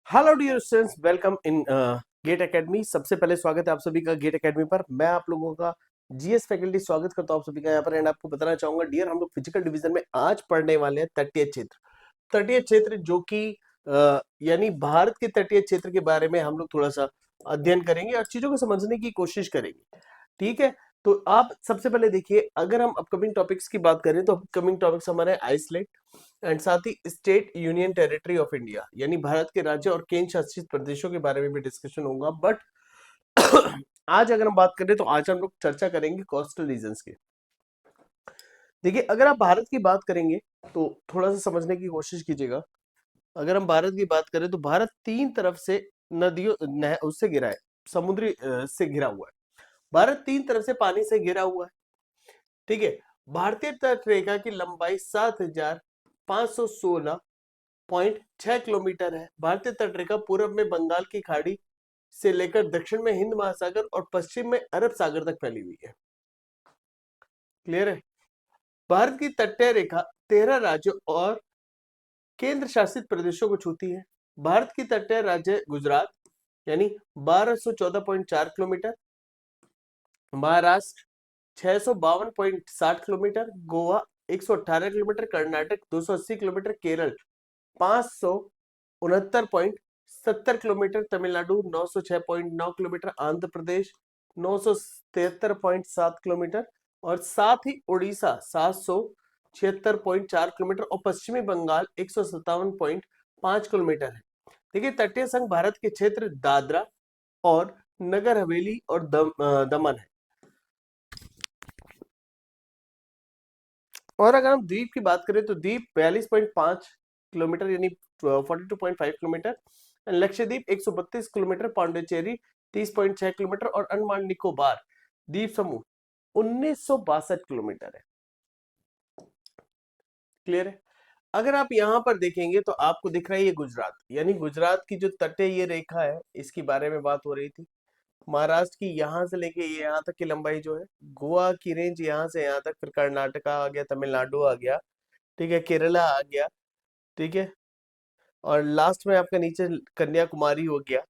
Hello dear students, welcome in GATE Academy. सबसे पहले स्वागत है आप सभी का गेट एकेडमी पर। मैं आप लोगों का जीएस फैकल्टी स्वागत करता हूं आप सभी का यहाँ पर। एंड आपको बताना चाहूंगा डियर, हम लोग फिजिकल डिवीजन में आज पढ़ने वाले हैं तटीय क्षेत्र। तटीय क्षेत्र जो कि यानी भारत के तटीय क्षेत्र के बारे में हम लोग थोड़ा सा अध्ययन करेंगे और चीजों को समझने की कोशिश करेंगे। ठीक है, तो आप सबसे पहले देखिए, अगर हम अपकमिंग टॉपिक्स की बात करें तो अपकमिंग टॉपिक्स हमारे आइसलैंड एंड साथ ही state union territory of India, यानी भारत के राज्य और केंद्र शासित प्रदेशों के बारे में भी डिस्कशन होगा। बट आज अगर हम बात करें तो आज हम लोग चर्चा करेंगे कोस्टल रीजन्स की। देखिए, अगर आप भारत की बात करेंगे तो थोड़ा सा समझने की कोशिश कीजिएगा। अगर हम भारत की बात करें तो भारत तीन तरफ से नदियों उससे घिरा है, समुद्री से घिरा हुआ है। भारत तीन तरफ से पानी से घिरा हुआ है। ठीक है, भारतीय तट रेखा की लंबाई 7,516.6 किलोमीटर है। भारतीय तट रेखा पूर्व में बंगाल की खाड़ी से लेकर दक्षिण में हिंद महासागर और पश्चिम में अरब सागर तक फैली हुई है। क्लियर है? भारत की तटीय रेखा 13 राज्यों और केंद्र शासित प्रदेशों को छूती है। भारत की तटीय राज्य गुजरात यानी 1214.4 kilometre, Maharashtra 652.60 kilometre, Goa 118 kilometre, Karnataka 280 kilometre, Kerala 569.70 kilometre, Tamil Nadu 906.9 kilometre, Andhra Pradesh 973.7 kilometre और साथ ही उड़ीसा 776.4 किलोमीटर और पश्चिमी बंगाल 157.5 किलोमीटर है। देखिए, तटीय संघ भारत के क्षेत्र दादरा और नगर हवेली और दमन है। और अगर हम द्वीप की बात करें तो द्वीप 42.5 किलोमीटर यानी 42.5 kilometre, Lakshadweep 132 kilometre, Pondicherry 30.6 kilometre और अंडमान निकोबार द्वीप समूह 1962 किलोमीटर है। क्लियर है? अगर आप यहाँ पर देखेंगे तो आपको दिख रहा है ये गुजरात, यानी गुजरात की जो तटीय ये रेखा है इसकी बारे में बात हो रही थी। महाराष्ट्र की यहाँ से लेके ये यहाँ तक की लंबाई जो है, गोवा की रेंज यहाँ से यहाँ तक, फिर कर्नाटका आ गया, तमिलनाडु आ गया, ठीक है, केरला आ गया, ठीक है, और लास्ट में आपका नीचे कन्याकुमारी हो गया।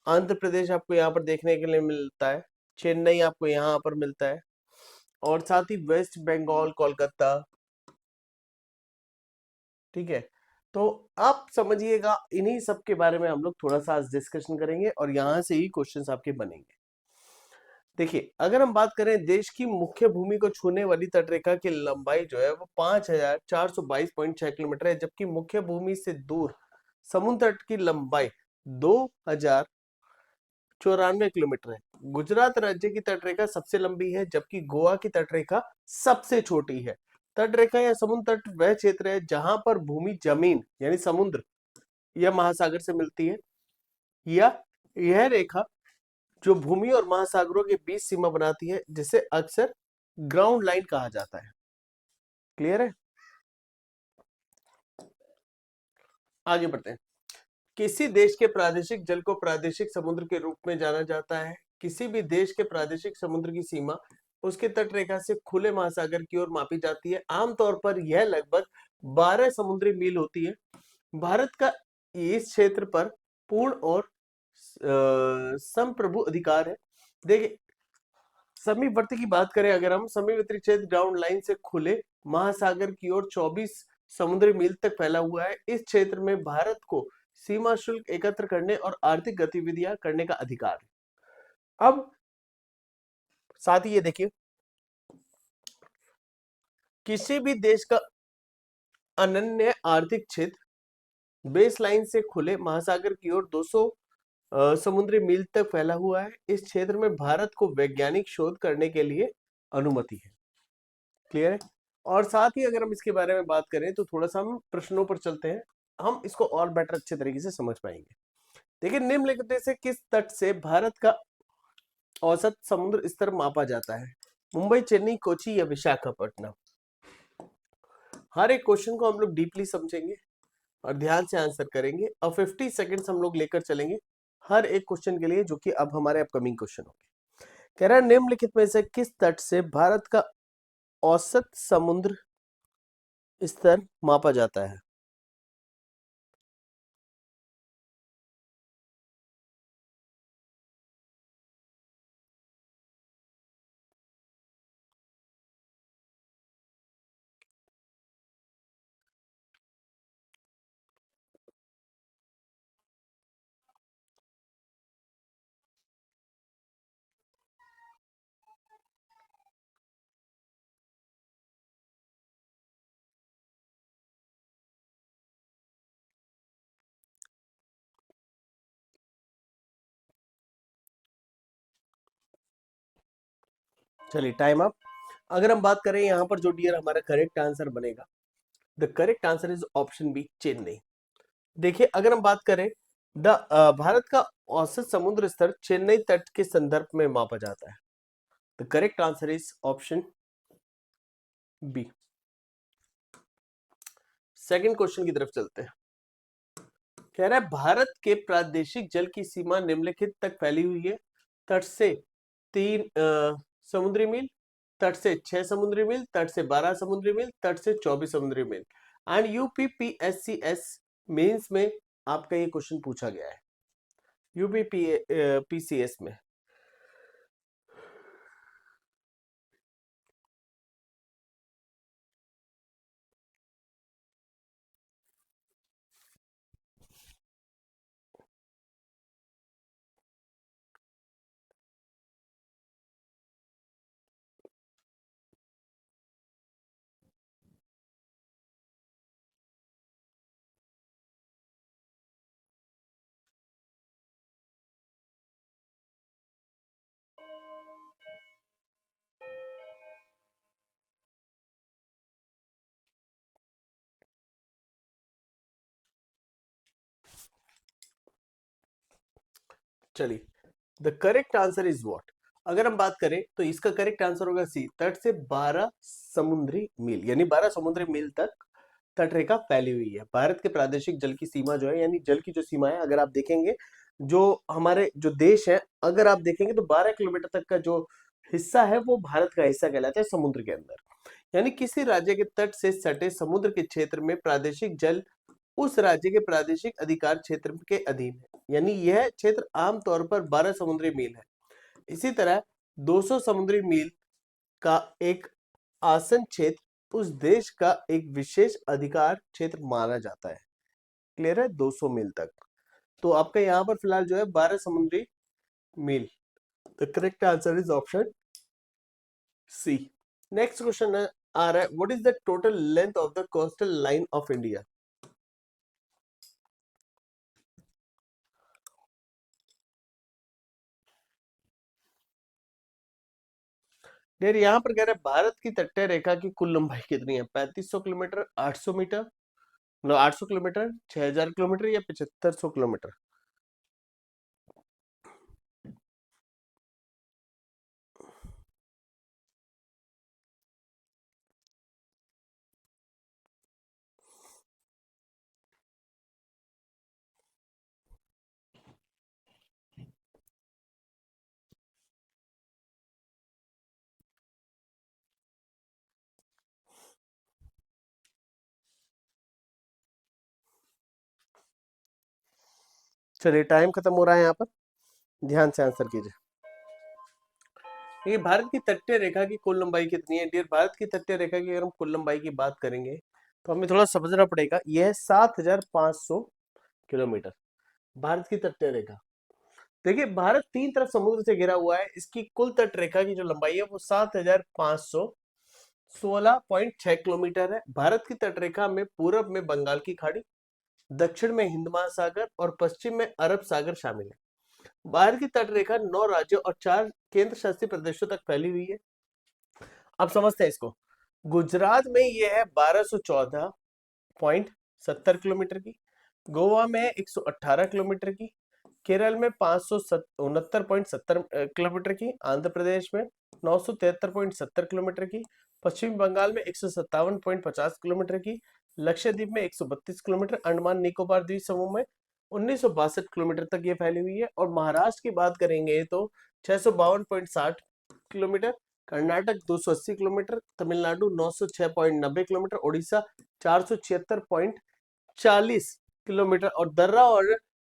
आंध्र प्रदेश आपको यहाँ पर देखने के लिए मिलता है, चेन्नई आपको यहाँ पर मिलता है, और साथ ही वेस्ट बंगाल, कोलकाता। ठीक है, तो आप समझिएगा, इन्हीं सब के बारे में हम लोग थोड़ा सा आज डिस्कशन करेंगे और यहाँ से ही क्वेश्चंस आपके बनेंगे। देखिए, अगर हम बात करें देश की मुख्य भूमि को छूने वाली तटरेखा की लंबाई जो है वो 5,422.6 किलोमीटर है, जबकि मुख्य भूमि से दूर समुद्र तट की लंबाई 2,094 किलोमीटर है। गुजरात राज्य की तटरेखा सबसे लंबी है, जबकि गोवा की तटरेखा सबसे छोटी है। तटरेखा या समुद्र तट वह क्षेत्र है जहां पर भूमि जमीन यानी समुद्र या महासागर से मिलती है, या यह रेखा जो भूमि और महासागरों के बीच सीमा बनाती है, जिसे अक्सर ग्राउंड लाइन कहा जाता है। क्लियर है? आगे बढ़ते हैं। किसी देश के प्रादेशिक जल को प्रादेशिक समुद्र के रूप में जाना जाता है। किसी भी देश के प्रादेशिक समुद्र की सीमा उसके तट रेखा से खुले महासागर की ओर मापी जाती है। आमतौर पर यह लगभग 12 समुद्री मील होती है। भारत का इस क्षेत्र पर पूर्ण और संप्रभु अधिकार है। देखिए, समीपवर्ती की बात करें, अगर हम समीपवर्ती क्षेत्र ग्राउंड लाइन से खुले महासागर की ओर 24 समुद्री मील तक फैला हुआ है। इस क्षेत्र में भारत को सीमा शुल्क एकत्र करने और आर्थिक गतिविधियां करने का अधिकार है। अब साथ ही ये देखिए, किसी भी देश का अनन्य आर्थिक क्षेत्र बेस लाइन से खुले महासागर की ओर 200 समुद्री मील तक फैला हुआ है। इस क्षेत्र में भारत को वैज्ञानिक शोध करने के लिए अनुमति है। क्लियर है? और साथ ही अगर हम इसके बारे में बात करें तो थोड़ा सा हम प्रश्नों पर चलते हैं, हम इसको और बेटर अच्छे तरीके से समझ पाएंगे। देखिए, निम्नलिखित में से किस तट से भारत का औसत समुद्र स्तर मापा जाता है? मुंबई, चेन्नई, कोची या विशाखापट्टनम? हर एक क्वेश्चन को हम लोग डीपली समझेंगे और ध्यान से आंसर करेंगे और 50 सेकंड्स हम लोग लेकर चलेंगे हर एक क्वेश्चन के लिए, जो कि अब हमारे अपकमिंग क्वेश्चन होंगे। कह रहा है, निम्नलिखित में से किस तट से भारत का औसत समुद्र स्तर मापा जाता है? चलिए टाइम अप। अगर हम बात करें यहाँ पर जो डियर हमारा करेक्ट आंसर बनेगा, the correct answer is option B, Chennai. देखिए अगर हम बात करें भारत का औसत समुद्र स्तर चेन्नई तट के संदर्भ में मापा जाता है। The correct answer is option B. Second question की तरफ चलते हैं। कह रहा है भारत के प्रादेशिक जल की सीमा निम्नलिखित तक फैली हुई है। तट से 3 समुद्री मील, तट से 6 समुद्री मील, तट से 12 समुद्री मील, तट से 24 समुद्री मील। एंड यूपीपीएससीएस मेंस में आपका ये क्वेश्चन पूछा गया है, यूपीपीसीएस में। चलिए the correct answer is what. अगर हम बात करें तो इसका करेक्ट आंसर होगा सी, तट से 12 समुद्री मील, यानी 12 समुद्री मील तक तट रेखा फैली हुई है। भारत के प्रादेशिक जल की सीमा जो है, यानी जल की जो सीमा है, अगर आप देखेंगे जो हमारे जो देश है, अगर आप देखेंगे तो 12 किलोमीटर तक का जो हिस्सा है वो भारत का हिस्सा कहलाता है समुद्र के अंदर। यानी किसी राज्य के तट से सटे समुद्र के क्षेत्र में प्रादेशिक जल उस राज्य के प्रादेशिक अधिकार क्षेत्र के अधीन है, यानी यह क्षेत्र आमतौर पर 12 समुद्री मील है। इसी तरह 200 समुद्री मील का एक आसन क्षेत्र उस देश का एक विशेष अधिकार क्षेत्र माना जाता है। क्लियर है? 200 मील तक। तो आपका यहाँ पर फिलहाल जो है 12 समुद्री मील। The correct answer is option C. Next question आ रहा है, what is the total length of the coastal line of India. यार यहाँ पर कह रहे हैं भारत की तटीय रेखा की कुल लंबाई कितनी है? 3500 किलोमीटर, 800 मीटर, मतलब 800 किलोमीटर, 6000 किलोमीटर या 7500 किलोमीटर। चलिए टाइम खत्म हो रहा है यहाँ पर, ध्यान से आंसर कीजिए। ये भारत की तटीय रेखा की कुल लंबाई कितनी है डियर? भारत की तटीय रेखा की अगर हम कुल लंबाई की बात करेंगे तो हमें थोड़ा समझना पड़ेगा। यह है 7500 किलोमीटर भारत की तटीय रेखा। देखिए भारत 3 तरफ समुद्र से घिरा हुआ है, इसकी कुल तट रेखा की जो लंबाई है वो 7516.6 किलोमीटर है। भारत की तट रेखा में पूर्व में बंगाल की खाड़ी, दक्षिण में हिंद महासागर और पश्चिम में अरब सागर शामिल है। भारत की तट रेखा 9 राज्यों और 4 केंद्र शासित प्रदेशों तक फैली हुई है। अब समझते हैं इसको। गुजरात में यह है 1214.70 किलोमीटर की, गोवा में 118 किलोमीटर की, केरल में 569.70 किलोमीटर की, आंध्र प्रदेश में 973.70 किलोमीटर की, पश्चिम बंगाल में 157.50 किलोमीटर की, लक्षद्वीप में 132 किलोमीटर, अंडमान निकोबार द्वीप समूह में 1962 किलोमीटर तक ये फैली हुई है। और महाराष्ट्र की बात करेंगे तो 652.60 kilometre, Karnataka 280 kilometre, Tamil Nadu 906.90 kilometre, Orissa 476.40 kilometre, और दर्रा और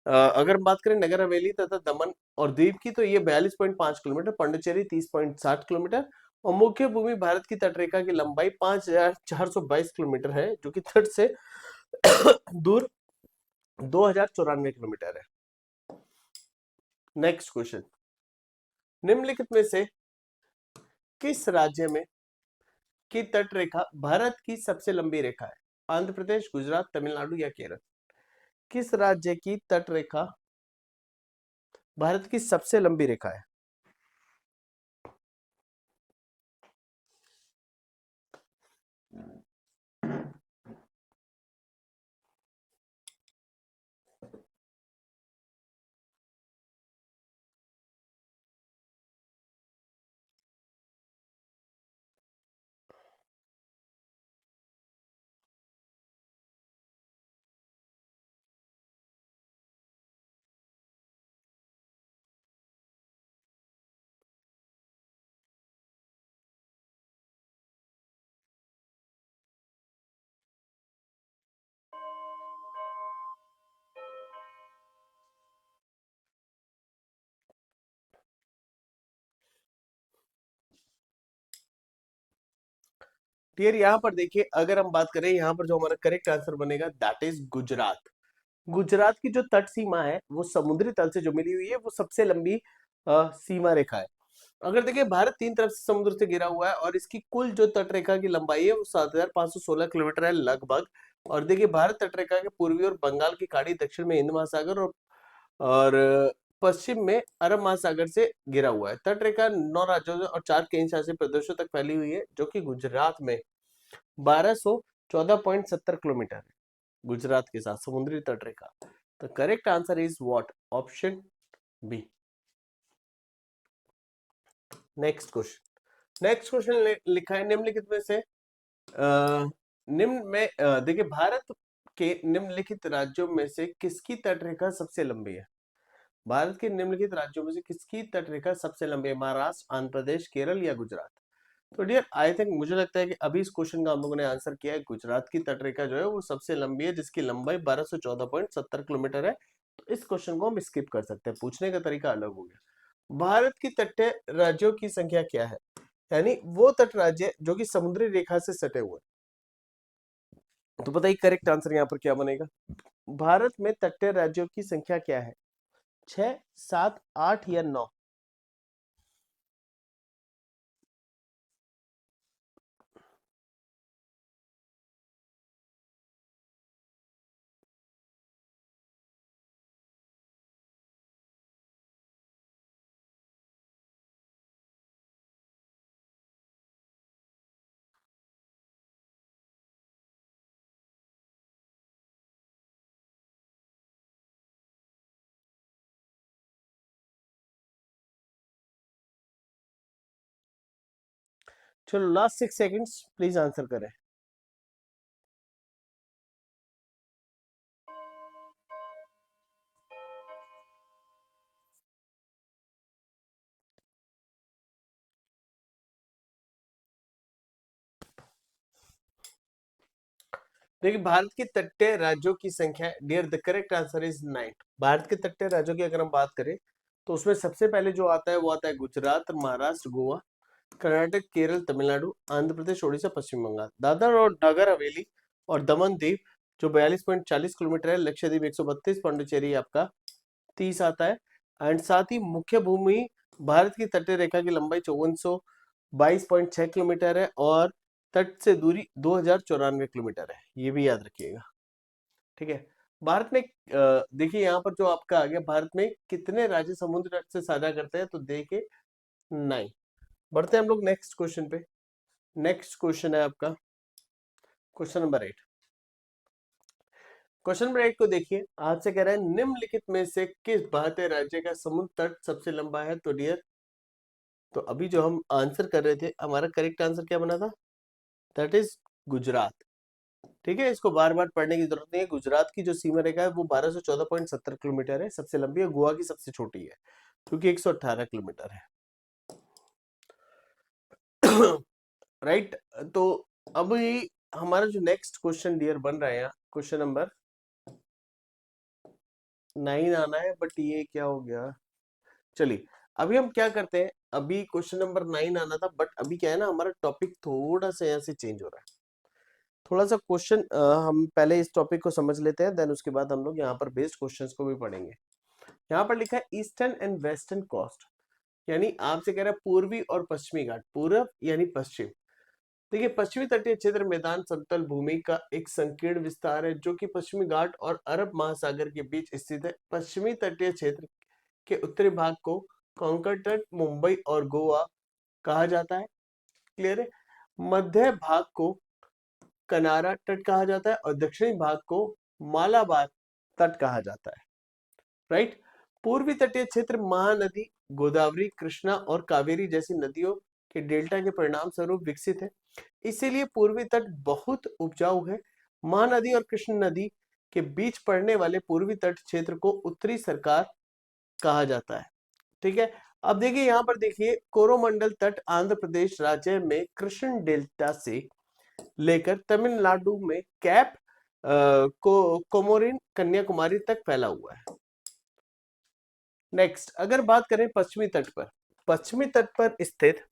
अगर बात करें नगर हवेली तथा दमन और दीव की तो ये 42.5 किलोमीटर, पांडिचेरी 30.60 किलोमीटर, और मुख्य भूमि भारत की तटरेखा की लंबाई 5422 किलोमीटर है, जो कि तट से दूर 2094 किलोमीटर है। नेक्स्ट क्वेश्चन, निम्नलिखित में से किस राज्य में की तट रेखा भारत की सबसे लंबी रेखा है? आंध्र प्रदेश, गुजरात, तमिलनाडु या केरल। किस राज्य की तट रेखा भारत की सबसे लंबी रेखा है? डियर यहाँ पर देखिए, अगर हम बात करें यहाँ पर जो हमारा करेक्ट आंसर बनेगा दैट इज गुजरात। गुजरात की जो तट सीमा है वो समुद्री तल से जो मिली हुई है, वो सबसे लंबी सीमा रेखा है। अगर देखिए, भारत तीन तरफ से समुद्र से घिरा हुआ है और इसकी कुल जो तट रेखा की लंबाई है वो 7,516 किलोमीटर है लगभग। और देखिए, भारत तट रेखा के पूर्वी और बंगाल की खाड़ी, दक्षिण में हिंद महासागर और पश्चिम में अरब महासागर से घिरा हुआ है। तट रेखा 9 राज्यों और 4 केंद्र शासित प्रदेशों तक फैली हुई है, जो कि गुजरात में 1214.70 किलोमीटर है। गुजरात के साथ समुद्री तट रेखा। The correct answer is what? Option B. Next question लिखा है, निम्नलिखित में से निम्न में देखिए, भारत के निम्नलिखित राज्यों में से किसकी तटरेखा सबसे लंबी है? भारत के निम्नलिखित राज्यों में से किसकी तटरेखा सबसे लंबी है? महाराष्ट्र, आंध्र प्रदेश, केरल या गुजरात? तो डियर, आई थिंक मुझे लगता है कि अभी इस क्वेश्चन का हम लोगों ने आंसर किया है। गुजरात की तटरेखा जो है वो सबसे लंबी है, जिसकी लंबाई 1214.70 किलोमीटर है। तो इस क्वेश्चन को हम स्किप कर सकते हैं, पूछने का तरीका अलग हो गया। भारत की तटीय राज्यों की संख्या क्या है? यानी वो तट राज्य जो कि समुद्री रेखा से सटे हुए। तो बताइए करेक्ट आंसर यहाँ पर क्या बनेगा? भारत में तटीय राज्यों की संख्या क्या है? 6, 7, 8 या 9? चलो लास्ट 6 सेकंड्स, प्लीज आंसर करें। देखिए, भारत के तटीय राज्यों की संख्या, dear the correct answer is 9। Bharat के तटीय राज्यों की अगर हम बात करें तो उसमें सबसे पहले जो आता है वो आता है गुजरात, महाराष्ट्र, गोवा, कर्नाटक, केरल, तमिलनाडु, आंध्र प्रदेश, ओडिशा, पश्चिम बंगाल। दादर और नगर हवेली और दमन दीव जो 42.40 किलोमीटर है, लक्षद्वीप 132, पांडिचेरी आपका 30 आता है। एंड साथ ही मुख्य भूमि भारत की तटीय रेखा की लंबाई 5422.6 किलोमीटर है और तट से दूरी 2094 किलोमीटर है, ये भी याद रखिएगा। ठीक है। भारत में देखिए यहाँ पर जो आपका आ गया, भारत में कितने राज्य समुद्र तट से साझा करते हैं? तो देखिए 9। बढ़ते हैं हम लोग नेक्स्ट क्वेश्चन पे। नेक्स्ट क्वेश्चन है आपका क्वेश्चन नंबर 8। क्वेश्चन नंबर 8 को देखिए, आपसे कह रहा है निम्नलिखित में से किस भारतीय राज्य का समुद्र तट सबसे लंबा है? तो डियर, तो अभी जो हम आंसर कर रहे थे, हमारा करेक्ट आंसर क्या बना था? That is Gujarat. ठीक है, इसको बार बार पढ़ने की जरूरत नहीं है। गुजरात की जो सीमा रेखा है वो 1214.70 किलोमीटर है, सबसे लंबी है। गोवा की सबसे छोटी है क्योंकि 118 किलोमीटर है। राइट। तो अभी हमारा जो नेक्स्ट क्वेश्चन डियर बन रहा है यहाँ, क्वेश्चन नंबर 9 आना है, बट ये क्या हो गया? चलिए, अभी हम क्या करते हैं, अभी क्वेश्चन नंबर 9 आना था, बट अभी क्या है ना, हमारा टॉपिक थोड़ा सा यहाँ से चेंज हो रहा है। थोड़ा सा क्वेश्चन हम पहले इस टॉपिक को समझ लेते हैं, देन उसके बाद हम लोग यहाँ पर बेस्ड क्वेश्चंस को भी पढ़ेंगे। यहाँ पर लिखा है ईस्टर्न एंड वेस्टर्न कोस्ट, यानी आपसे कह रहा है पूर्वी और पश्चिमी घाट। पूर्व यानी पश्चिम। देखिए, पश्चिमी तटीय क्षेत्र मैदान समतल भूमि का एक संकीर्ण विस्तार है जो कि पश्चिमी घाट और अरब महासागर के बीच स्थित है। पश्चिमी तटीय क्षेत्र के उत्तरी भाग को कोंकण तट, मुंबई और गोवा कहा जाता है। क्लियर है। मध्य भाग को कनारा तट कहा जाता है और दक्षिणी भाग को मालाबार तट कहा जाता है। राइट। पूर्वी तटीय क्षेत्र महानदी गोदावरी, कृष्णा और कावेरी जैसी नदियों के डेल्टा के परिणाम स्वरूप विकसित है। इसीलिए पूर्वी तट बहुत उपजाऊ है। महानदी और कृष्ण नदी के बीच पड़ने वाले पूर्वी तट क्षेत्र को उत्तरी सरकार कहा जाता है। ठीक है। अब देखिए यहाँ पर देखिए, कोरोमंडल तट आंध्र प्रदेश राज्य में कृष्ण डेल्टा से लेकर तमिलनाडु में कैप कोमोरिन कन्याकुमारी तक फैला हुआ है। नेक्स्ट, अगर बात करें पश्चिमी तट पर, पश्चिमी तट पर स्थित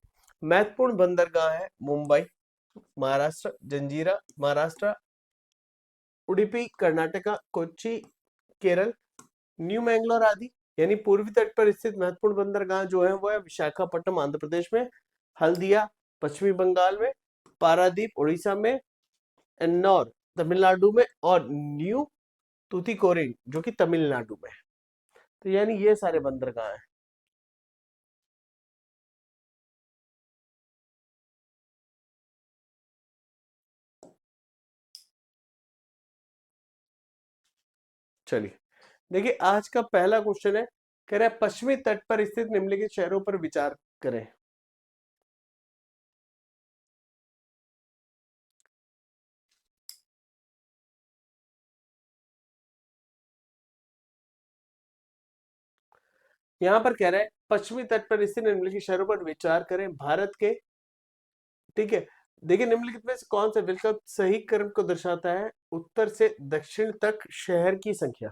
महत्वपूर्ण बंदरगाह है मुंबई, महाराष्ट्र, जंजीरा महाराष्ट्र, उडुपी कर्नाटका, कोच्चि केरल, न्यू मैंगलोर आदि। यानी पूर्वी तट पर स्थित महत्वपूर्ण बंदरगाह जो है वो है विशाखापट्टनम आंध्र प्रदेश में, हल्दिया पश्चिमी बंगाल में, पारादीप उड़ीसा में, एन्नौर तमिलनाडु में, और न्यू तूतीकोरिन जो कि तमिलनाडु में। तो यानी ये सारे बंदरगाह हैं। चलिए देखिए, आज का पहला क्वेश्चन है, कह रहा है पश्चिमी तट पर स्थित निम्नलिखित शहरों पर विचार करें। यहां पर कह रहा है पश्चिमी तट पर स्थित निम्नलिखित शहरों पर विचार करें भारत के। ठीक है, देखिए निम्नलिखित में से कौन सा विकल्प सही क्रम को दर्शाता है उत्तर से दक्षिण तक शहर की संख्या।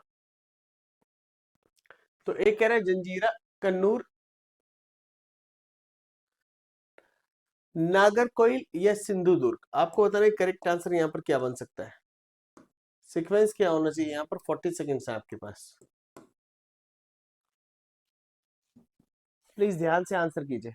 तो एक कह रहा है जंजीरा, कन्नूर, नागरकोइल या सिंधुदुर्ग। आपको बताना है करेक्ट आंसर यहाँ पर क्या बन सकता है। सीक्वेंस क्या होना चाहिए यहाँ पर, 40 सेकेंड्स है आपके पास, प्लीज ध्यान से आंसर कीजिए।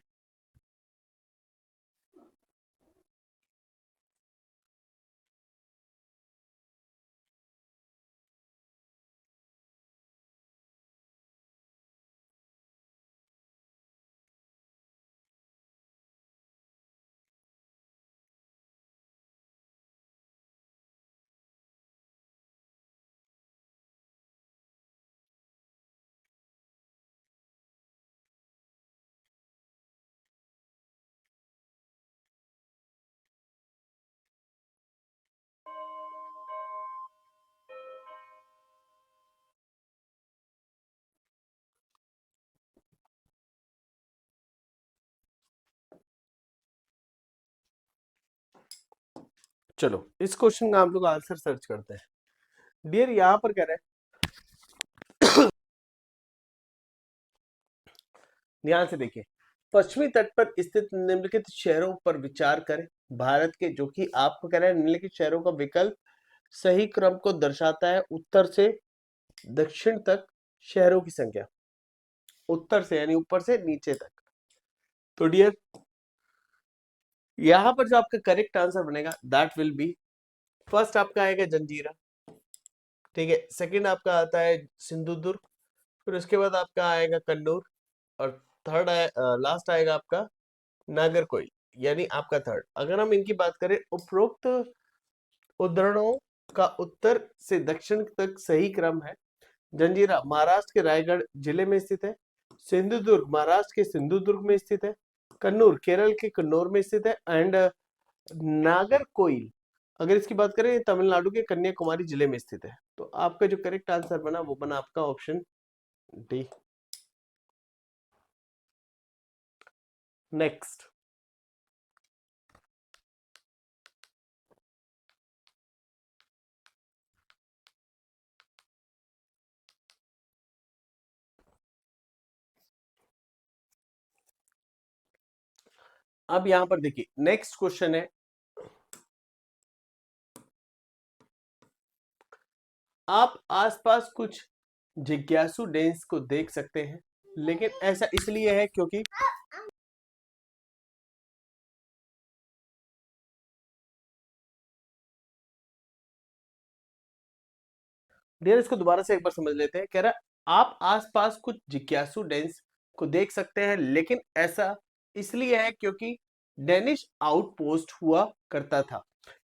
चलो इस क्वेश्चन का आप लोग आंसर सर्च करते हैं। डियर यहां पर कह रहे हैं, ध्यान से देखिए, पश्चिमी तट पर स्थित निम्नलिखित शहरों पर विचार करें भारत के, जो कि आपको कह रहा है निम्नलिखित शहरों का विकल्प सही क्रम को दर्शाता है उत्तर से दक्षिण तक शहरों की संख्या। उत्तर से यानी ऊपर से नीचे तक। तो डियर यहां पर जो आपका करेक्ट आंसर बनेगा दैट विल बी, फर्स्ट आपका आएगा जंजीरा, ठीक है, सेकंड आपका आता है सिंधुदुर्ग, फिर उसके बाद आपका आएगा कन्नूर, और थर्ड लास्ट आएगा आपका नागरकोइल, यानी आपका थर्ड। अगर हम इनकी बात करें, उपरोक्त उद्धरणों का उत्तर से दक्षिण तक सही क्रम है। जंजीरा महाराष्ट्र के रायगढ़ जिले में स्थित है, सिंधुदुर्ग महाराष्ट्र के सिंधुदुर्ग में स्थित है, कन्नूर केरल के कन्नौर में स्थित है, एंड नागरकोइल अगर इसकी बात करें तमिलनाडु के कन्याकुमारी जिले में स्थित है। तो आपका जो करेक्ट आंसर बना वो बना आपका ऑप्शन डी। नेक्स्ट, अब यहां पर देखिए नेक्स्ट क्वेश्चन है, आप आसपास कुछ जिज्ञासु डेंस को देख सकते हैं, लेकिन ऐसा इसलिए है क्योंकि, डियर इसको दोबारा से एक बार समझ लेते हैं। कह रहा है आप आसपास कुछ जिज्ञासु डेंस को देख सकते हैं, लेकिन ऐसा इसलिए है क्योंकि डेनिश आउटपोस्ट हुआ करता था।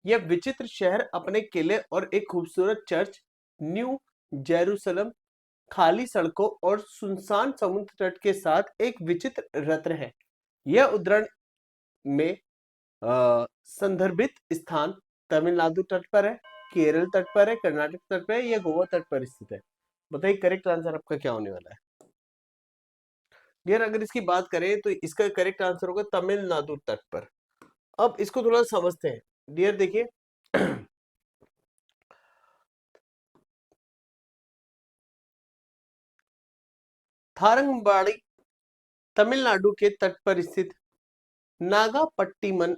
यह विचित्र शहर अपने किले और एक खूबसूरत चर्च, न्यू जेरूसलम, खाली सड़कों और सुनसान समुद्र तट के साथ एक विचित्र रत्न है। यह उद्धरण में संदर्भित स्थान तमिलनाडु तट पर है, केरल तट पर है, कर्नाटक तट पर है, या गोवा तट पर स्थित है। बताइए करेक्ट आंसर आपका क्या होने वाला है। डियर अगर इसकी बात करें तो इसका करेक्ट आंसर होगा तमिलनाडु तट पर। अब इसको थोड़ा समझते हैं। डियर देखिए थारंगंबाड़ी तमिलनाडु के तट पर स्थित नागापट्टिनम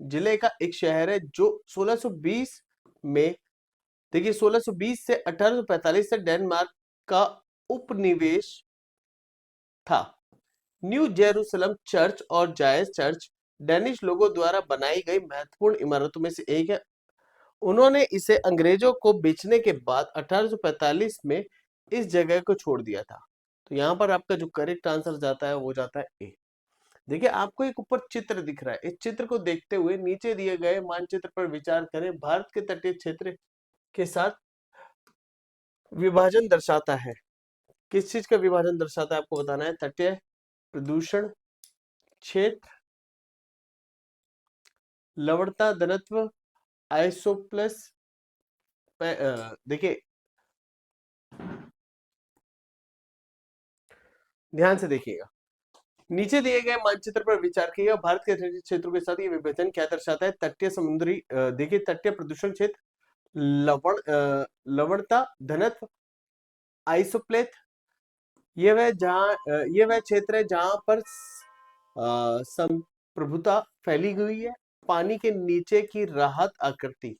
जिले का एक शहर है जो 1620 में, देखिए 1620 से 1845 तक डेनमार्क का उपनिवेश था। न्यू जेरूसलम चर्च और जायस चर्च डेनिश लोगों द्वारा बनाई गई महत्वपूर्ण इमारतों में से एक है। उन्होंने इसे अंग्रेजों को बेचने के बाद 1845 में इस जगह को छोड़ दिया था। तो यहाँ पर आपका जो करेक्ट आंसर जाता है वो जाता है ए। देखिए आपको एक ऊपर चित्र दिख रहा है, इस चित्र को देखते हुए नीचे दिए गए मानचित्र पर विचार करें। भारत के तटीय क्षेत्र के साथ विभाजन दर्शाता है। किस चीज का विभाजन दर्शाता है आपको बताना है। तटीय प्रदूषण क्षेत्र, लवणता घनत्व, आइसोप्लस। देखिए ध्यान से देखिएगा, नीचे दिए गए मानचित्र पर विचार किया। भारत के तटीय क्षेत्रों के साथ ये विभाजन क्या दर्शाता है। तटीय समुद्री देखिए तटीय प्रदूषण क्षेत्र, लवणता घनत्व, आइसोप्लेथ। ये वह क्षेत्र है जहां पर संप्रभुता फैली हुई है। पानी के नीचे की राहत आकृति।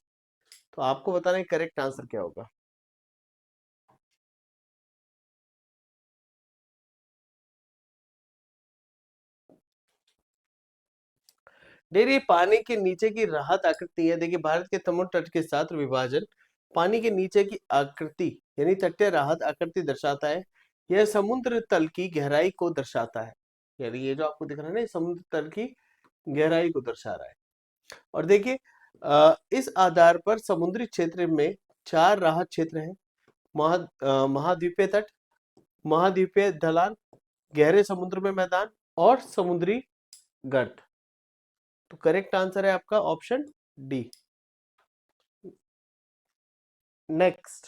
तो आपको बताना है करेक्ट आंसर क्या होगा। देखिए पानी के नीचे की राहत आकृति है। देखिए भारत के समुद्र तट के साथ विभाजन पानी के नीचे की आकृति यानी तटीय राहत आकृति दर्शाता है। यह समुद्र तल की गहराई को दर्शाता है। यानी ये जो आपको दिख रहा है ना, ये समुद्र तल की गहराई को दर्शा रहा है। और देखिए इस आधार पर समुद्री क्षेत्र में 4 राहत क्षेत्र हैं। महाद्वीपीय तट, महाद्वीपीय ढलान, गहरे समुद्र में मैदान और समुद्री गर्त। तो करेक्ट आंसर है आपका ऑप्शन डी। नेक्स्ट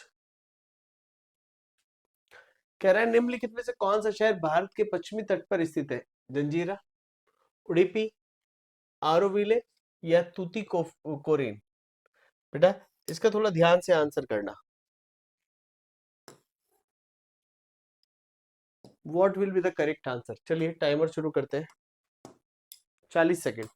कह रहा है निम्नलिखित में से कौन सा शहर भारत के पश्चिमी तट पर स्थित है। जंजीरा, उडुपी, आरोविले या कोरिन। बेटा इसका थोड़ा ध्यान से आंसर करना। What will be the correct answer. चलिए टाइमर शुरू करते हैं, 40 सेकेंड।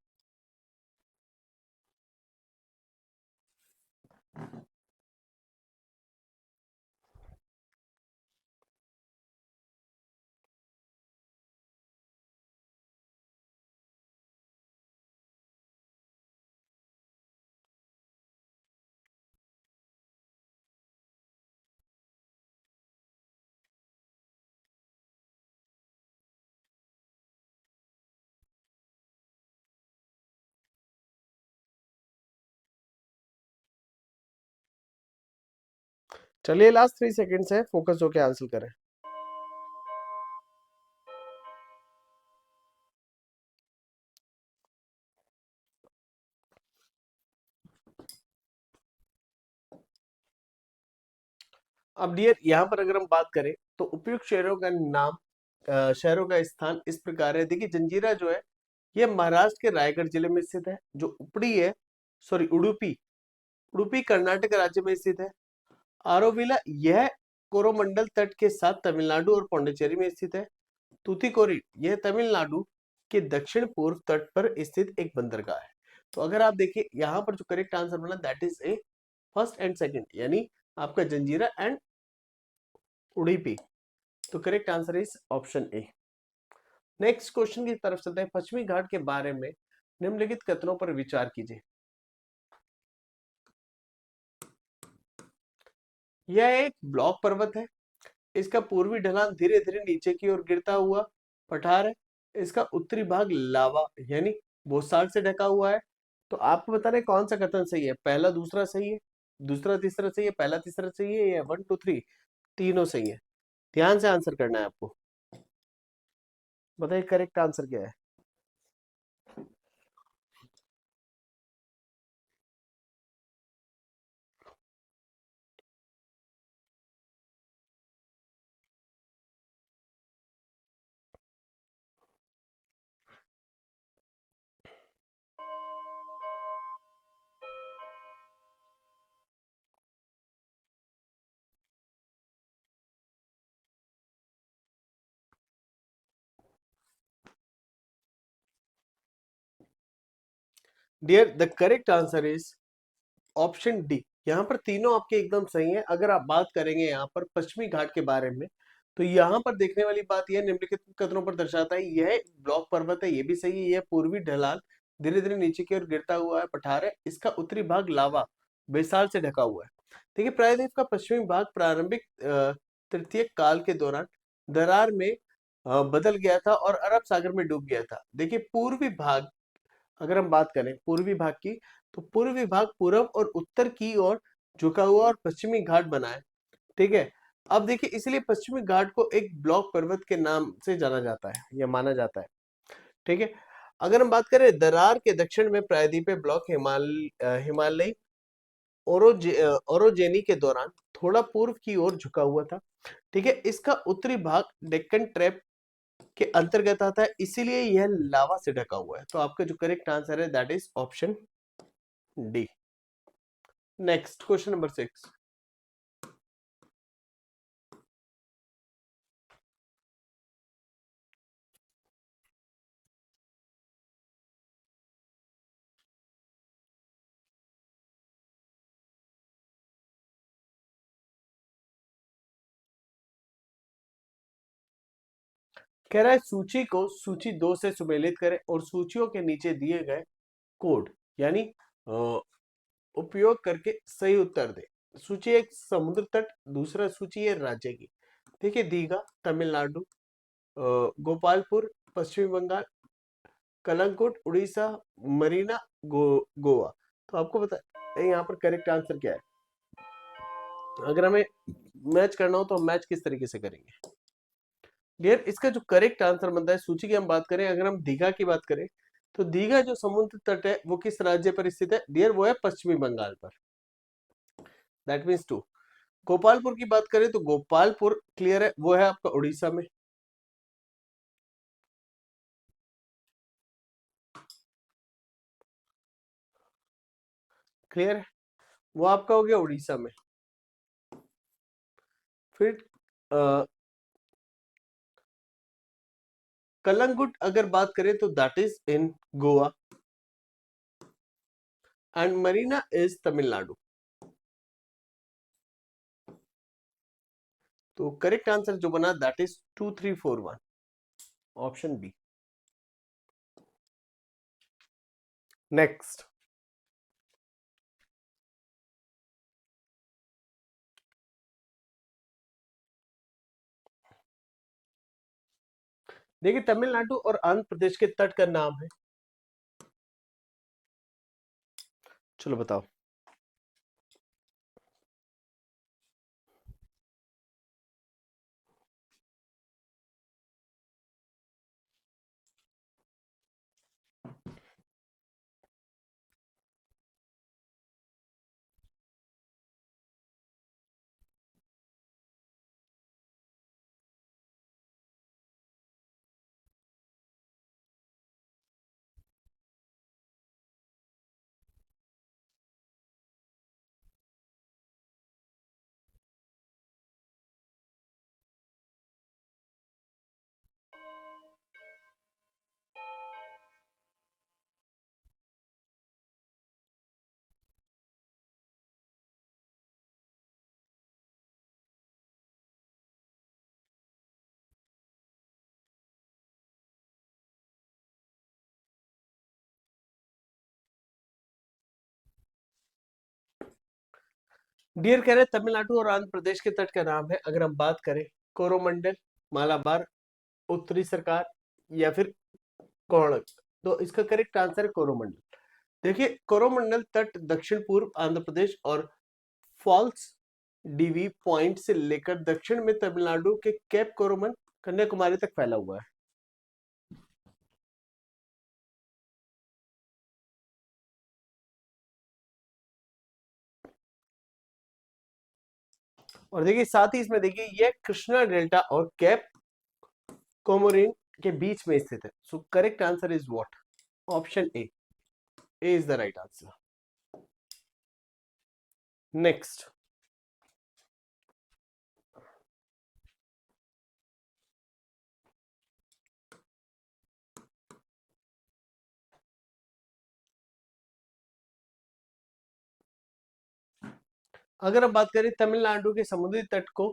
चलिए लास्ट 3 सेकेंड्स है, फोकस होके आंसर करें। अब डियर यहाँ पर अगर हम बात करें तो उपयुक्त शहरों का नाम, शहरों का स्थान इस प्रकार है। देखिए जंजीरा जो है ये महाराष्ट्र के रायगढ़ जिले में स्थित है। जो उपड़ी है, सॉरी उडुपी, उडुपी कर्नाटक राज्य में स्थित है। आरोविला यह कोरोमंडल तट के साथ तमिलनाडु और पौंडीचेरी में स्थित है। तूतीकोरिन यह तमिलनाडु के दक्षिण पूर्व तट पर स्थित एक बंदरगाह है। तो अगर आप देखिए यहाँ पर जो करेक्ट आंसर बना that is a first and second, यानी आपका जंजीरा एंड उडुपी। तो correct answer is option A. Next question की तरफ चलते हैं। पश्चिमी घाट के बारे में निम्नलिखित कथनों पर विचार कीजिए। यह एक ब्लॉक पर्वत है। इसका पूर्वी ढलान धीरे धीरे नीचे की ओर गिरता हुआ पठार है। इसका उत्तरी भाग लावा यानी बोसाग से ढका हुआ है। तो आपको बता रहे कौन सा कथन सही है। पहला दूसरा सही है, दूसरा तीसरा सही है, पहला तीसरा सही है, या 1 2 3 तीनों सही है। ध्यान से आंसर करना है आपको। बताइए करेक्ट आंसर क्या है। Dear the correct answer is option D. यहाँ पर तीनों आपके एकदम सही है। अगर आप बात करेंगे यहाँ पर पश्चिमी घाट के बारे में, तो यहाँ पर देखने वाली बात यह निम्नलिखित कथनों पर दर्शाता है, यह ब्लॉक पर्वत है, ये भी सही है। यह पूर्वी ढलान धीरे धीरे नीचे की ओर गिरता हुआ है पठार है। इसका उत्तरी भाग लावा बेसाल से ढका हुआ है। देखिए प्रायद्वीप का पश्चिमी भाग प्रारंभिक तृतीय काल के दौरान दरार में बदल गया था और अरब सागर में डूब गया था। देखिए पूर्वी भाग, अगर हम बात करें पूर्वी भाग की, तो पूर्वी भाग पूर्व और उत्तर की ओर झुका हुआ और पश्चिमी घाट बना है। ठीक है। अब देखिए इसलिए पश्चिमी घाट को एक ब्लॉक पर्वत के नाम से जाना जाता है या माना जाता है। ठीक है। अगर हम बात करें दरार के दक्षिण में प्रायद्वीपीय ब्लॉक हिमालयी ओरोजेनी के दौरान थोड़ा पूर्व की ओर झुका हुआ था। ठीक है। इसका उत्तरी भाग डेक्कन ट्रैप के अंतर्गत आता है, इसीलिए यह लावा से ढका हुआ है। तो आपका जो करेक्ट आंसर है that is option D. Next question number 6। कह रहा है सूची को सूची 2 से सुमेलित करें और सूचियों के नीचे दिए गए कोड यानी अ, उपयोग करके सही उत्तर दे। सूची एक समुद्र तट, दूसरा सूची है राज्य की। देखिए दीघा तमिलनाडु, गोपालपुर पश्चिमी बंगाल, कलंकुट उड़ीसा, मरीना गोवा। तो आपको बता यहाँ पर करेक्ट आंसर क्या है। अगर हमें मैच करना हो तो हम मैच किस तरीके से करेंगे। डियर इसका जो करेक्ट आंसर बनता है, सूची की हम बात करें, अगर हम दीघा की बात करें, तो दीघा जो समुद्र तट है वो किस राज्य पर स्थित है डियर, वो है पश्चिमी बंगाल पर। That means to. गोपालपुर की बात करें तो गोपालपुर क्लियर है, वो है आपका उड़ीसा में। क्लियर है, वो आपका हो गया उड़ीसा में। फिर कलंगुट अगर बात करें तो that is in Goa and Marina is Tamil Nadu. तो करेक्ट आंसर जो बना that is 2341, option B. Next. देखिए तमिलनाडु और आंध्र प्रदेश के तट का नाम है, चलो बताओ। डियर कह रहे हैं तमिलनाडु और आंध्र प्रदेश के तट का नाम है, अगर हम बात करें कोरोमंडल, मालाबार, उत्तरी सरकार या फिर कोणक। तो इसका करेक्ट आंसर है कोरोमंडल। देखिए कोरोमंडल तट दक्षिण पूर्व आंध्र प्रदेश और फॉल्स डीवी पॉइंट से लेकर दक्षिण में तमिलनाडु के कैप कोरोमन कन्याकुमारी तक फैला हुआ है। और देखिए साथ ही इसमें देखिए ये कृष्णा डेल्टा और कैप कोमोरिन के बीच में स्थित है। So correct answer is what, option A. A is the right answer. Next. अगर हम बात करें तमिलनाडु के समुद्री तट को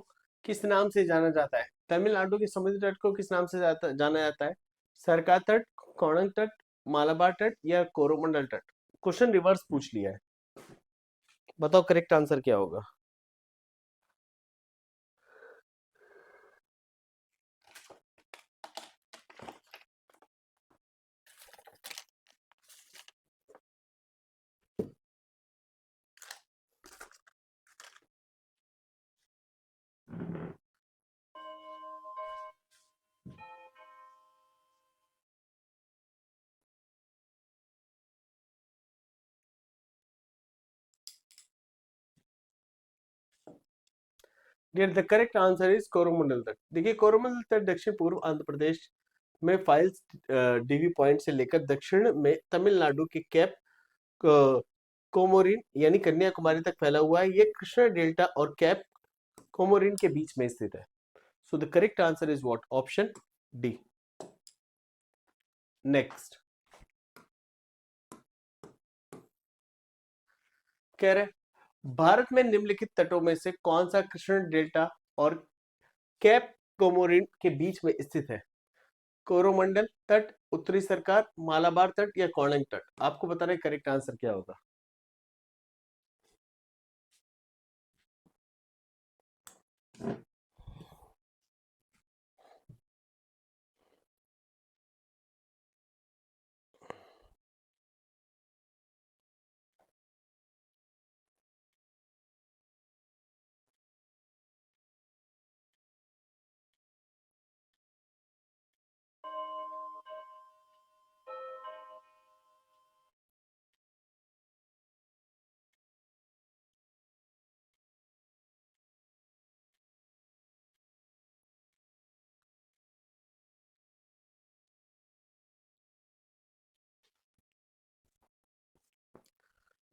किस नाम से जाना जाता है? तमिलनाडु के समुद्री तट को किस नाम से जाना जाता है? सरका तट, कोणक तट, मालाबार तट या कोरोमंडल तट? क्वेश्चन रिवर्स पूछ लिया है, बताओ करेक्ट आंसर क्या होगा? Dear the correct answer is Coromandel तट। देखिए कोरोमंडल तट दक्षिण पूर्व आंध्र प्रदेश में फाइल्स डीवी पॉइंट से लेकर दक्षिण में तमिलनाडु के कैप कोमोरिन यानी कन्याकुमारी तक फैला हुआ है। ये कृष्णा डेल्टा और कैप कोमोरिन के बीच में स्थित है। So the correct answer is what? Option D. Next कह रहे भारत में निम्नलिखित तटों में से कौन सा कृष्ण डेल्टा और कैप कोमोरिन के बीच में स्थित है? कोरोमंडल तट, उत्तरी सरकार, मालाबार तट या कोणक तट? आपको बताना है करेक्ट आंसर क्या होगा।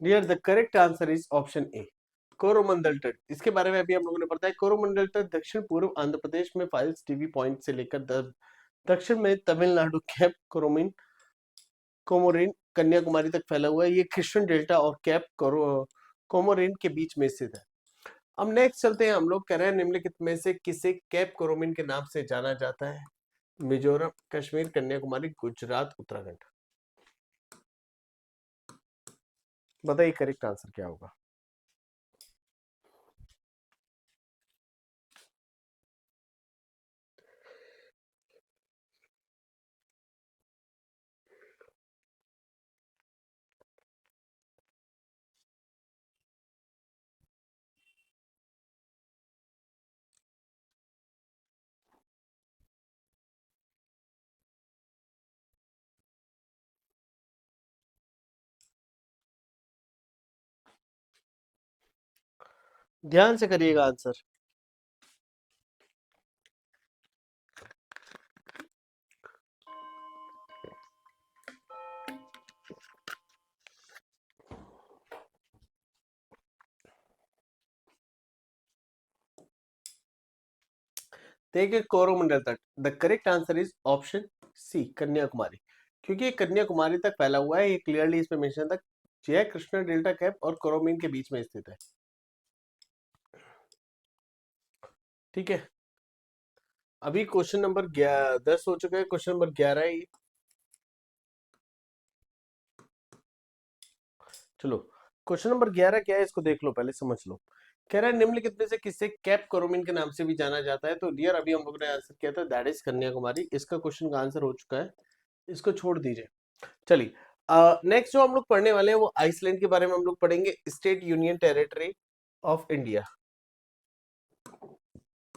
Dear the correct answer is option A, Coromandel तट। इसके बारे में अभी हम लोगों ने पढ़ा है। कोरोमंडल तट दक्षिण पूर्व आंध्र प्रदेश में फाइल्स टीवी पॉइंट से लेकर दक्षिण में तमिलनाडु कैप कोरोमिन कोमोरिन कन्याकुमारी तक फैला हुआ है। ये कृष्ण डेल्टा और कैप कोमोरिन के बीच में स्थित है। अब नेक्स्ट चलते हैं हम लोग। कह रहे हैं निम्नलिखित में से किसे कैप कोरोमिन के नाम से जाना जाता है? मिजोरम, कश्मीर, कन्याकुमारी, गुजरात, उत्तराखंड? बताइए करेक्ट आंसर क्या होगा। ध्यान से करिएगा आंसर। देखिए कोरोमंडल तट, the correct answer is option C, Kanyakumari. क्योंकि ये कन्याकुमारी तक फैला हुआ है, ये क्लियरली इसमें मेंशन था। जय कृष्णा डेल्टा कैप और कोरोमिन के बीच में स्थित है। ठीक है, अभी क्वेश्चन नंबर 10 हो चुका है, क्वेश्चन नंबर 11 है ये। चलो क्वेश्चन नंबर 11 क्या है इसको देख लो, पहले समझ लो। कह रहा है निम्नलिखित में से किसे कैप कोरोमिन के नाम से भी जाना जाता है? तो डियर अभी हम लोग ने आंसर किया था, दैट इज कन्याकुमारी। इसका क्वेश्चन का आंसर हो चुका है, इसको छोड़ दीजिए। चलिए नेक्स्ट जो हम लोग पढ़ने वाले हैं वो आइसलैंड के बारे में हम लोग पढ़ेंगे, state union territory of India.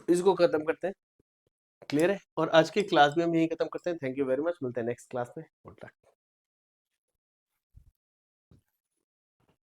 इसको खत्म करते हैं, क्लियर है? और आज की क्लास में हम यही खत्म करते हैं। थैंक यू वेरी मच, मिलते हैं नेक्स्ट क्लास में। Good luck.